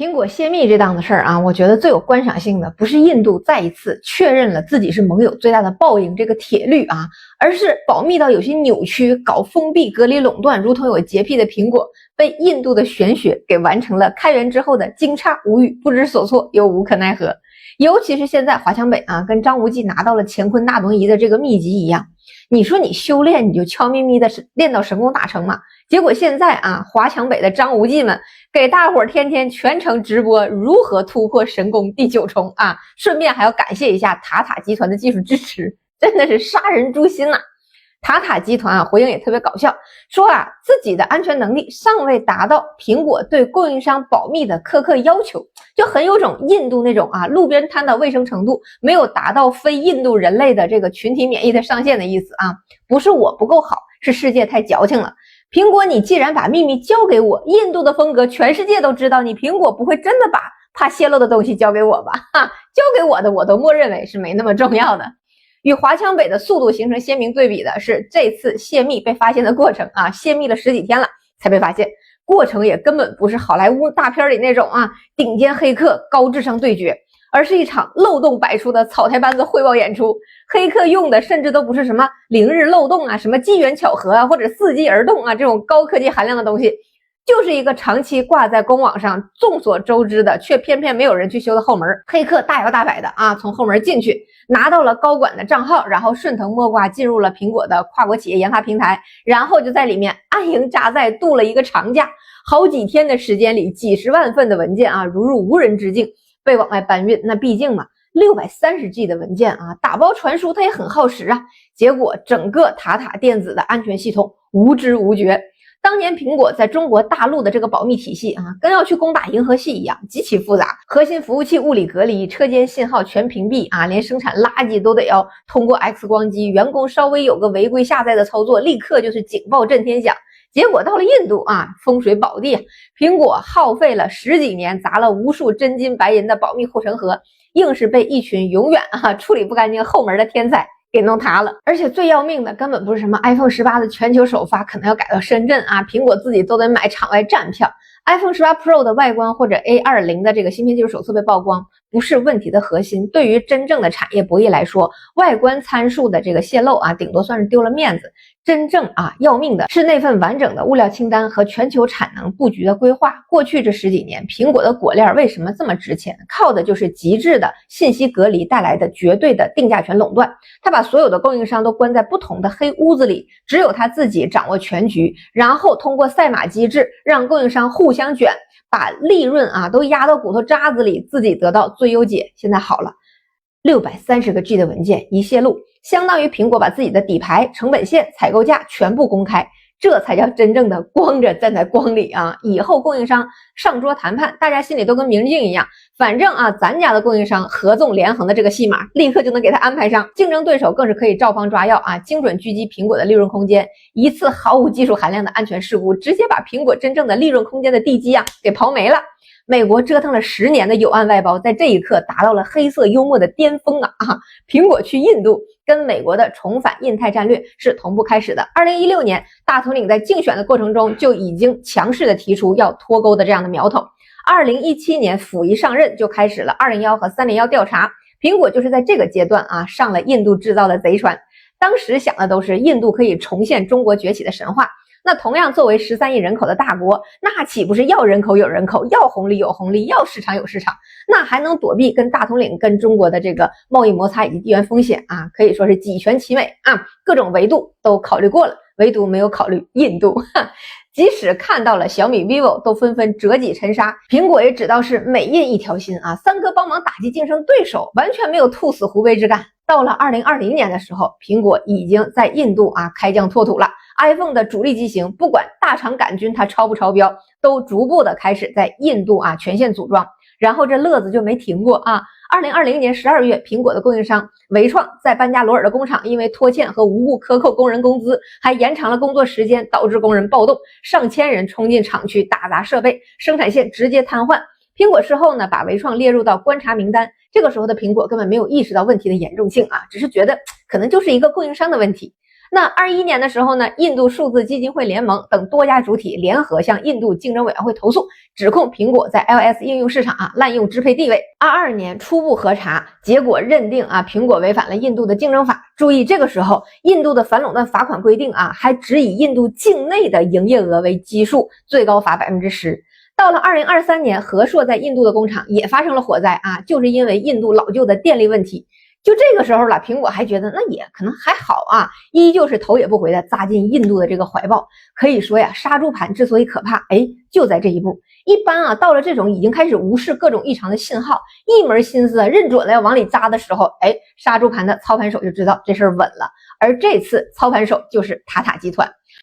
苹果泄密这档子事儿啊，我觉得最有观赏性的不是印度再一次确认了自己是盟友最大的报应这个铁律啊，而是保密到有些扭曲、搞封闭、隔离垄断，如同有洁癖的苹果被印度的玄学给完成了开源之后的惊诧无语、不知所措又无可奈何。尤其是现在华强北啊，跟张无忌拿到了乾坤大挪移的这个秘籍一样，你说你修炼你就悄咪咪的练到神功大成嘛？结果现在啊，华强北的张无忌们给大伙儿天天全程直播如何突破神功第9重啊，顺便还要感谢一下塔塔集团的技术支持，真的是杀人诛心呐！塔塔集团啊回应也特别搞笑，说啊自己的安全能力尚未达到苹果对供应商保密的苛刻要求，就很有种印度那种啊路边摊的卫生程度没有达到非印度人类的这个群体免疫的上限的意思啊，不是我不够好，是世界太矫情了。苹果你既然把秘密交给我，印度的风格全世界都知道，你苹果不会真的把怕泄露的东西交给我吧？交给我的我都默认为是没那么重要的。与华强北的速度形成鲜明对比的是这次泄密被发现的过程啊，泄密了10几天了才被发现，过程也根本不是好莱坞大片里那种啊顶尖黑客高智商对决，而是一场漏洞百出的草台班子汇报演出。黑客用的甚至都不是什么0日漏洞啊，什么机缘巧合啊，或者伺机而动啊这种高科技含量的东西，就是一个长期挂在公网上众所周知的却偏偏没有人去修的后门。黑客大摇大摆的啊从后门进去，拿到了高管的账号，然后顺藤摸瓜进入了苹果的跨国企业研发平台，然后就在里面安营扎寨度了一个长假，好几天的时间里几十万份的文件啊如入无人之境被往外搬运。那毕竟嘛630G 的文件啊，打包传输它也很耗时啊，结果整个塔塔电子的安全系统无知无觉。当年苹果在中国大陆的这个保密体系啊，跟要去攻打银河系一样极其复杂，核心服务器物理隔离，车间信号全屏蔽啊，连生产垃圾都得要通过 X 光机，员工稍微有个违规下载的操作立刻就是警报震天响。结果到了印度啊，风水宝地，苹果耗费了10几年，砸了无数真金白银的保密护城河，硬是被一群永远处理不干净后门的天才给弄塌了。而且最要命的根本不是什么 iPhone 18的全球首发可能要改到深圳啊，苹果自己都得买场外站票。iPhone 18 Pro 的外观或者 A20 的这个芯片技术手册被曝光不是问题的核心，对于真正的产业博弈来说，外观参数的这个泄露啊顶多算是丢了面子，真正要命的是那份完整的物料清单和全球产能布局的规划。过去这10几年苹果的果链为什么这么值钱，靠的就是极致的信息隔离带来的绝对的定价权垄断。他把所有的供应商都关在不同的黑屋子里，只有他自己掌握全局，然后通过赛马机制让供应商互相卷，把利润都压到骨头渣子里，自己得到最优解。现在好了，630个G 的文件一泄露，相当于苹果把自己的底牌、成本线、采购价全部公开，这才叫真正的光着站在光里啊！以后供应商上桌谈判，大家心里都跟明镜一样，反正咱家的供应商合纵连横的这个戏码立刻就能给他安排上，竞争对手更是可以照方抓药啊，精准狙击苹果的利润空间。一次毫无技术含量的安全事故，直接把苹果真正的利润空间的地基给刨没了。美国折腾了10年的有案外包，在这一刻达到了黑色幽默的巅峰苹果去印度跟美国的重返印太战略是同步开始的。2016年大统领在竞选的过程中就已经强势的提出要脱钩的这样的苗头。2017年甫一上任就开始了201和301调查，苹果就是在这个阶段上了印度制造的贼船。当时想的都是印度可以重现中国崛起的神话，那同样作为13亿人口的大国，那岂不是要人口有人口，要红利有红利，要市场有市场，那还能躲避跟大统领跟中国的这个贸易摩擦以及地缘风险可以说是几全其美各种维度都考虑过了，唯独没有考虑印度。即使看到了小米 vivo 都纷纷折戟沉沙，苹果也只道是美印一条心三哥帮忙打击竞争对手，完全没有兔死狐悲之感。到了2020年的时候，苹果已经在印度开疆拓土了。iPhone 的主力机型不管大厂杆菌它超不超标，都逐步的开始在印度全线组装，然后这乐子就没停过2020年12月，苹果的供应商维创在班加罗尔的工厂因为拖欠和无故克扣工人工资，还延长了工作时间，导致工人暴动，上千人冲进厂区打砸设备，生产线直接瘫痪。苹果事后呢把维创列入到观察名单，这个时候的苹果根本没有意识到问题的严重性只是觉得可能就是一个供应商的问题。那21年的时候呢，印度数字基金会联盟等多家主体联合向印度竞争委员会投诉，指控苹果在 iOS 应用市场滥用支配地位。22年初步核查，结果认定苹果违反了印度的竞争法。注意，这个时候印度的反垄断罚款规定还只以印度境内的营业额为基数，最高罚10%。到了2023年，和硕在印度的工厂也发生了火灾就是因为印度老旧的电力问题。就这个时候了，苹果还觉得那也可能还好依旧是头也不回的扎进印度的这个怀抱。可以说呀，杀猪盘之所以可怕，就在这一步。一般到了这种已经开始无视各种异常的信号，一门心思认准了要往里扎的时候，杀猪盘的操盘手就知道这事儿稳了。而这次操盘手就是塔塔集团。